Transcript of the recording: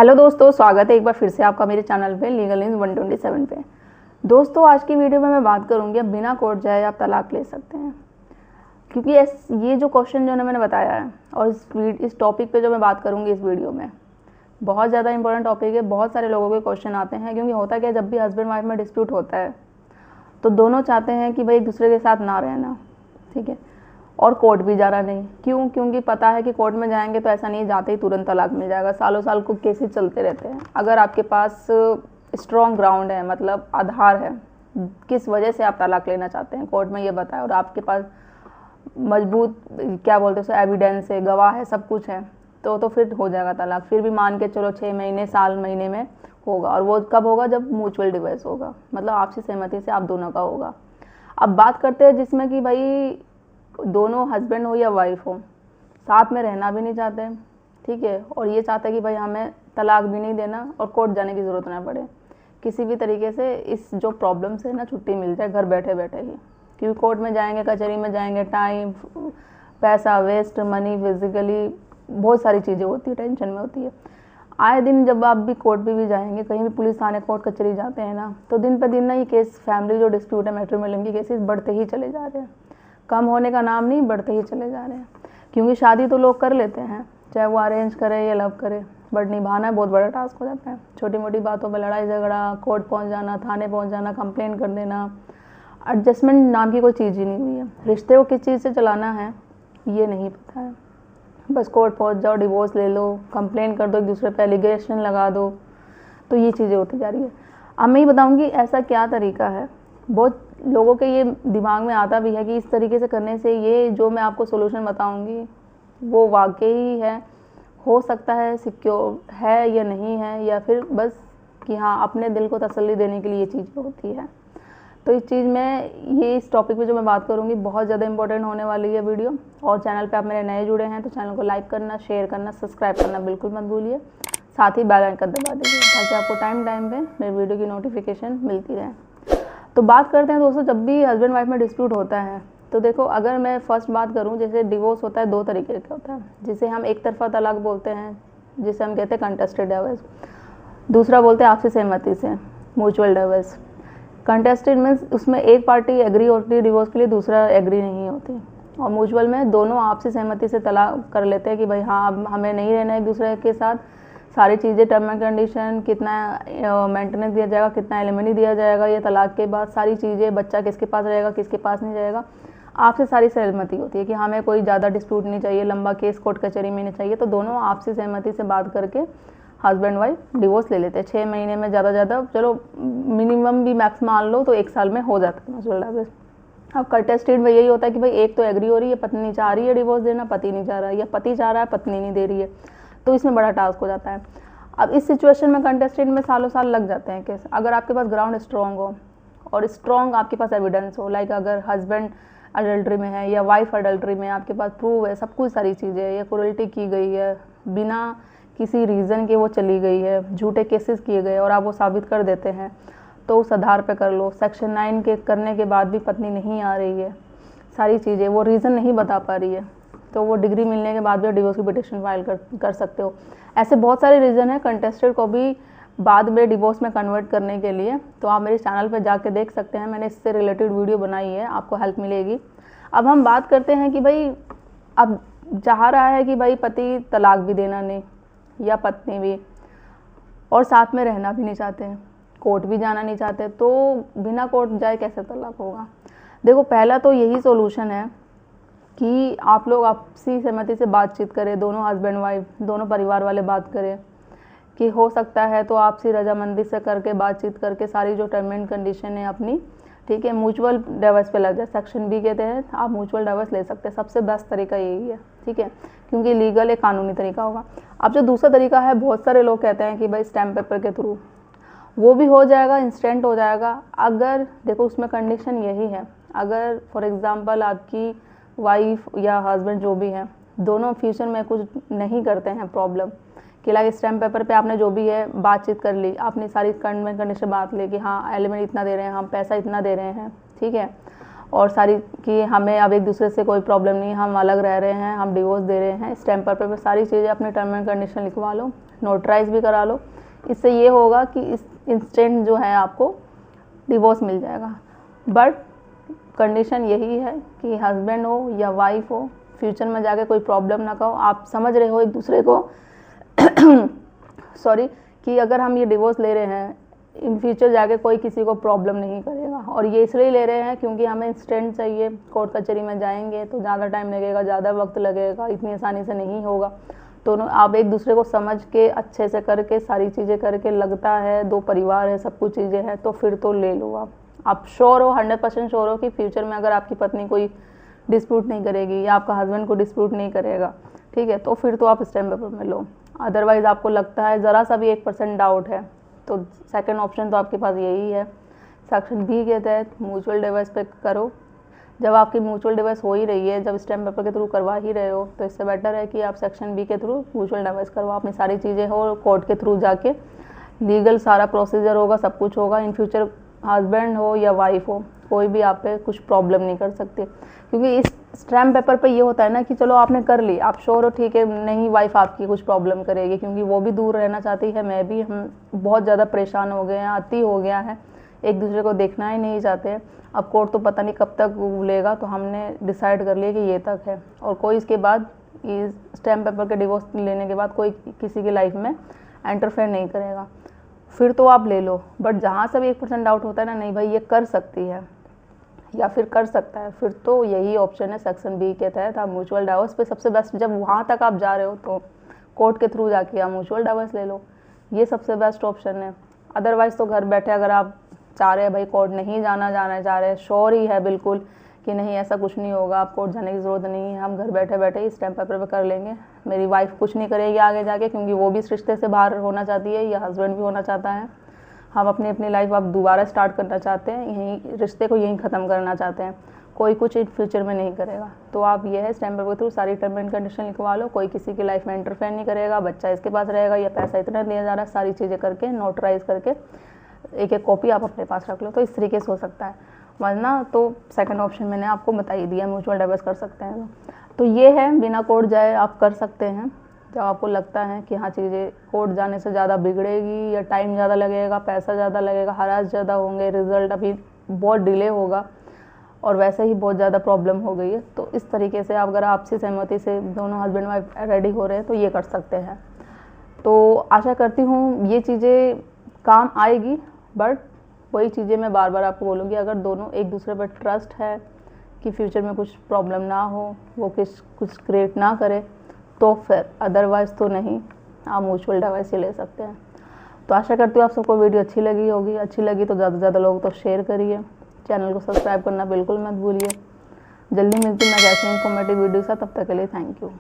Hello दोस्तों, स्वागत है एक बार फिर से आपका मेरे चैनल पे लीगल न्यूज़ 127 पे। दोस्तों, आज की वीडियो में मैं बात करूंगी अब बिना कोर्ट जाए आप तलाक ले सकते हैं, क्योंकि ये जो क्वेश्चन जो मैंने बताया है और इस टॉपिक पे जो मैं बात करूंगी इस वीडियो में बहुत ज़्यादा इंपॉर्टेंट टॉपिक है। बहुत सारे लोगों के क्वेश्चन आते हैं, क्योंकि होता क्या, जब भी हस्बैंड वाइफ में डिस्प्यूट होता है तो दोनों चाहते हैं कि भाई एक दूसरे के साथ ना रहना, ठीक है, और कोर्ट भी जाना नहीं। क्यों? क्योंकि पता है कि कोर्ट में जाएंगे तो ऐसा नहीं जाते ही तुरंत तलाक मिल जाएगा, सालों साल को केसेस चलते रहते हैं। अगर आपके पास स्ट्रॉन्ग ग्राउंड है, मतलब आधार है, किस वजह से आप तलाक लेना चाहते हैं, कोर्ट में ये बताए, और आपके पास मजबूत क्या बोलते हैं एविडेंस है, गवाह है, सब कुछ है, तो फिर हो जाएगा तलाक। फिर भी मान के चलो 6 महीने साल महीने में होगा। और वो कब होगा? जब म्यूचुअल डिवोर्स होगा, मतलब आपसी सहमति से आप दोनों का होगा। अब बात करते हैं जिसमें कि भाई दोनों हस्बैंड हो या वाइफ हो साथ में रहना भी नहीं चाहते, ठीक है, और ये चाहते हैं कि भाई हमें तलाक भी नहीं देना और कोर्ट जाने की ज़रूरत ना पड़े, किसी भी तरीके से इस जो प्रॉब्लम से ना छुट्टी मिल जाए घर बैठे बैठे ही। क्योंकि कोर्ट में जाएंगे, कचहरी में जाएंगे, टाइम, पैसा वेस्ट, मनी, फिजिकली बहुत सारी चीज़ें होती है, टेंशन में होती है। आए दिन जब आप भी कोर्ट भी जाएंगे, कहीं भी पुलिस थाने कोर्ट कचहरी जाते हैं ना, तो दिन पर दिन ना ये केस, फैमिली जो डिस्प्यूट है, मैट्रिमोनियल के केसेस बढ़ते ही चले जा रहे हैं, कम होने का नाम नहीं, बढ़ते ही चले जा रहे हैं। क्योंकि शादी तो लोग कर लेते हैं, चाहे वो अरेंज करे या लव करे, बट निभाना बहुत बड़ा टास्क हो जाता है। छोटी मोटी बातों पर लड़ाई झगड़ा, कोर्ट पहुंच जाना, थाने पहुंच जाना, कंप्लेन कर देना, एडजस्टमेंट नाम की कोई चीज़ ही नहीं हुई है। रिश्ते को किस चीज़ से चलाना है ये नहीं पता है, बस कोर्ट पहुँच जाओ, डिवोर्स ले लो, कंप्लेन कर दो, एक दूसरे पर एलिगेशन लगा दो, तो ये चीज़ें होती जा रही है। अब मैं ये बताऊँगी ऐसा क्या तरीका है। बहुत लोगों के ये दिमाग में आता भी है कि इस तरीके से करने से ये जो मैं आपको सोल्यूशन बताऊंगी वो वाकई है, हो सकता है सिक्योर है या नहीं है, या फिर बस कि हाँ अपने दिल को तसल्ली देने के लिए ये चीज़ होती है। तो इस चीज़ में ये इस टॉपिक पे जो मैं बात करूँगी बहुत ज़्यादा इंपॉर्टेंट होने वाली है वीडियो। और चैनल पे आप मेरे नए जुड़े हैं तो चैनल को लाइक करना, शेयर करना, सब्सक्राइब करना बिल्कुल मत भूलिए। साथ ही बेल आइकन दबा दीजिए ताकि आपको टाइम टाइम पे मेरे वीडियो की नोटिफिकेशन मिलती रहे। तो बात करते हैं दोस्तों, जब भी हस्बैंड वाइफ में डिस्प्यूट होता है तो देखो, अगर मैं फर्स्ट बात करूं, जैसे डिवोर्स होता है दो तरीके का होता है, जिसे हम एक तरफा तलाक बोलते हैं, जिसे हम कहते हैं कंटेस्टेड डिवोर्स। दूसरा बोलते हैं आपसी सहमति से म्यूचुअल डिवोर्स। कंटेस्टेड मीन्स उसमें एक पार्टी एग्री होती है डिवोर्स के लिए, दूसरा एग्री नहीं होती। और म्यूचुअल में दोनों आपसी सहमति से तलाक कर लेते हैं कि भाई हाँ अब हमें नहीं रहना एक दूसरे के साथ, सारी चीज़ें, टर्म एंड कंडीशन, कितना मेंटेनेंस दिया जाएगा, कितना एलिमनी दिया जाएगा, ये तलाक के बाद सारी चीज़ें, बच्चा किसके पास रहेगा, किसके पास नहीं रहेगा, आपसे सारी सहमति होती है कि हमें कोई ज़्यादा डिस्प्यूट नहीं चाहिए, लंबा केस कोर्ट कचहरी में नहीं चाहिए। तो दोनों आपसी सहमति से बात करके हस्बैंड वाइफ डिवोर्स ले लेते हैं। 6 महीने में ज़्यादा चलो मिनिमम भी मैक्स मान लो तो 1 साल में हो जाता है म्यूचुअल डिवोर्स। अब कंटेस्टेड में यही होता है कि भाई एक तो एग्री हो रही है, पत्नी चाह रही है डिवोर्स देना, पति नहीं चाह रहा है, या पति चाह रहा है पत्नी नहीं दे रही है, तो इसमें बड़ा टास्क हो जाता है। अब इस सिचुएशन में कंटेस्टेड में सालों साल लग जाते हैं केस। अगर आपके पास ग्राउंड स्ट्रॉन्ग हो और स्ट्रॉन्ग आपके पास एविडेंस हो, लाइक अगर हस्बैंड अडल्ट्री में है या वाइफ अडल्ट्री में, आपके पास प्रूव है, सब कुछ सारी चीज़ें है, या क्रूरल्टी की गई है, बिना किसी रीज़न के वो चली गई है, झूठे केसेस किए गए और आप वो साबित कर देते हैं, तो उस आधार पर कर लो। सेक्शन 9 के करने के बाद भी पत्नी नहीं आ रही है, सारी चीज़ें, वो रीज़न नहीं बता पा रही है, तो वो डिग्री मिलने के बाद भी डिवोर्स की पिटिशन फाइल कर सकते हो। ऐसे बहुत सारे रीज़न है कंटेस्टेड को भी बाद में डिवोर्स में कन्वर्ट करने के लिए। तो आप मेरे चैनल पर जाके देख सकते हैं, मैंने इससे रिलेटेड वीडियो बनाई है, आपको हेल्प मिलेगी। अब हम बात करते हैं कि भाई अब चाह रहा है कि भाई पति तलाक भी देना नहीं, या पत्नी भी, और साथ में रहना भी नहीं चाहते हैं, कोर्ट भी जाना नहीं चाहते, तो बिना कोर्ट जाए कैसे तलाक होगा। देखो, पहला तो यही सोल्यूशन है कि आप लोग आपसी सहमति से बातचीत करें, दोनों हस्बैंड वाइफ, दोनों परिवार वाले बात करें कि हो सकता है तो आपसी रजामंदी से करके बातचीत करके सारी जो टर्म एंड कंडीशन है अपनी, ठीक है, म्यूचुअल डिवोर्स पे लग जाए। सेक्शन बी के तहत आप म्यूचुअल डिवोर्स ले सकते हैं, सबसे बेस्ट तरीका यही है, ठीक है, क्योंकि लीगल एक कानूनी तरीका होगा। अब जो दूसरा तरीका है, बहुत सारे लोग कहते हैं कि भाई स्टैम्प पेपर के थ्रू, वो भी हो जाएगा, इंस्टेंट हो जाएगा। अगर देखो उसमें कंडीशन यही है, अगर फॉर एग्ज़ाम्पल आपकी वाइफ या हस्बैंड जो भी है, दोनों फ्यूचर में कुछ नहीं करते हैं प्रॉब्लम कि लाइक स्टैम्प पेपर पे आपने जो भी है बातचीत कर ली, आपने सारी कंडीशन बात ली कि हाँ एलिमेंट इतना दे रहे हैं, हम पैसा इतना दे रहे हैं, ठीक है, और सारी कि हमें अब एक दूसरे से कोई प्रॉब्लम नहीं, हम अलग रह रहे हैं, हम डिवोर्स दे रहे हैं, स्टैम्प पेपर पे सारी चीज़ें अपने टर्म एंड कंडीशन लिखवा लो, नोटराइज भी करा लो। इससे ये होगा कि इस इंस्टेंट जो है आपको डिवोर्स मिल जाएगा। बट कंडीशन यही है कि हस्बैंड हो या वाइफ हो, फ्यूचर में जाके कोई प्रॉब्लम ना हो। आप समझ रहे हो एक दूसरे को सॉरी, कि अगर हम ये डिवोर्स ले रहे हैं, इन फ्यूचर जाके कोई किसी को प्रॉब्लम नहीं करेगा। और ये इसलिए ले रहे हैं क्योंकि हमें इंस्टेंट चाहिए। कोर्ट कचहरी में जाएंगे तो ज़्यादा टाइम लगेगा, ज़्यादा वक्त लगेगा, इतनी आसानी से नहीं होगा। तो आप एक दूसरे को समझ के अच्छे से करके सारी चीज़ें करके, लगता है दो परिवार है, सब कुछ चीज़ें हैं, तो फिर तो ले लो। आप श्योर हो, 100% श्योर हो कि फ्यूचर में अगर आपकी पत्नी कोई डिस्प्यूट नहीं करेगी या आपका हस्बैंड को डिस्प्यूट नहीं करेगा, ठीक है, तो फिर तो आप स्टैम्प पेपर में लो। अदरवाइज़ आपको लगता है ज़रा सा भी 1% डाउट है, तो सेकंड ऑप्शन तो आपके पास यही है। सेक्शन बी के तहत म्यूचुअल डिवोर्स पे करो। जब आपकी म्यूचुअल डिवोर्स हो ही रही है, जब स्टैम्प पेपर के थ्रू करवा ही रहे हो, तो इससे बेटर है कि आप सेक्शन बी के थ्रू म्यूचुअल डिवोर्स करवाओ। अपनी सारी चीज़ें हो, कोर्ट के थ्रू जाके लीगल सारा प्रोसीजर होगा, सब कुछ होगा। इन फ्यूचर हस्बैंड हो या वाइफ हो, कोई भी आप पे कुछ प्रॉब्लम नहीं कर सकते। क्योंकि इस स्टैम्प पेपर पे ये होता है ना कि चलो आपने कर ली, आप श्योर हो, ठीक है, नहीं वाइफ आपकी कुछ प्रॉब्लम करेगी, क्योंकि वो भी दूर रहना चाहती है, मैं भी, हम बहुत ज़्यादा परेशान हो गए हैं, अति हो गया है, एक दूसरे को देखना ही नहीं चाहते। अब कोर्ट तो पता नहीं कब तक लेगा, तो हमने डिसाइड कर लिया कि ये तक है। और कोई इसके बाद, इस स्टैम्प पेपर के डिवोर्स लेने के बाद कोई किसी की लाइफ में इंटरफेयर नहीं करेगा, फिर तो आप ले लो। बट जहाँ से भी 1% डाउट होता है ना, नहीं भाई ये कर सकती है या फिर कर सकता है, फिर तो यही ऑप्शन है सेक्शन बी के तहत आप म्यूचुअल डिवोर्स पे सबसे बेस्ट। जब वहाँ तक आप जा रहे हो तो कोर्ट के थ्रू जाके आप म्यूचुअल डिवोर्स ले लो, ये सबसे बेस्ट ऑप्शन है। अदरवाइज़ तो घर बैठे अगर आप चाह रहे हैं भाई कोर्ट नहीं जाना चाह रहे हैं, श्योर ही है बिल्कुल कि नहीं ऐसा कुछ नहीं होगा, आप कोर्ट जाने की ज़रूरत नहीं है, हम घर बैठे बैठे ही स्टैम्प पेपर पे कर लेंगे, मेरी वाइफ कुछ नहीं करेगी आगे जाके, क्योंकि वो भी इस रिश्ते से बाहर होना चाहती है या हस्बैंड भी होना चाहता है, हम अपनी लाइफ आप दोबारा स्टार्ट करना चाहते हैं, यहीं रिश्ते को यहीं ख़त्म करना चाहते हैं, कोई कुछ इन फ्यूचर में नहीं करेगा। तो आप ये है स्टैम्प पेपर के थ्रू सारी टर्म एंड कंडीशन लिखवा लो, कोई किसी की लाइफ में इंटरफेयर नहीं करेगा, बच्चा इसके पास रहेगा या पैसा इतना दिया जा रहा है, सारी चीज़ें करके नोटराइज करके एक एक कॉपी आप अपने पास रख लो, तो इस तरीके से हो सकता है। वरना तो सेकंड ऑप्शन मैंने आपको बता ही दिया, म्यूचुअल डिवोर्स कर सकते हैं। तो ये है बिना कोर्ट जाए आप कर सकते हैं। जब आपको लगता है कि हाँ चीज़ें कोर्ट जाने से ज़्यादा बिगड़ेगी या टाइम ज़्यादा लगेगा, पैसा ज़्यादा लगेगा, हरास ज़्यादा होंगे, रिजल्ट अभी बहुत डिले होगा और वैसे ही बहुत ज़्यादा प्रॉब्लम हो गई है, तो इस तरीके से आप अगर आपसी सहमति से दोनों हस्बैंड वाइफ रेडी हो रहे हैं तो ये कर सकते हैं। तो आशा करती हूँ ये चीज़ें काम आएगी। बट वही चीज़ें मैं बार बार आपको बोलूँगी, अगर दोनों एक दूसरे पर ट्रस्ट है कि फ्यूचर में कुछ प्रॉब्लम ना हो, वो कुछ क्रिएट ना करे, तो फिर अदरवाइज़ तो नहीं, आप म्यूचुअल डिवोर्स ही ले सकते हैं। तो आशा करती हूँ आप सबको वीडियो अच्छी लगी होगी। अच्छी लगी तो ज़्यादा से ज़्यादा लोग तो शेयर करिए, चैनल को सब्सक्राइब करना बिल्कुल मत भूलिए। जल्दी मिलती मैं जैसे इन्फॉर्मेटिव वीडियो के साथ, तब तक के लिए थैंक यू।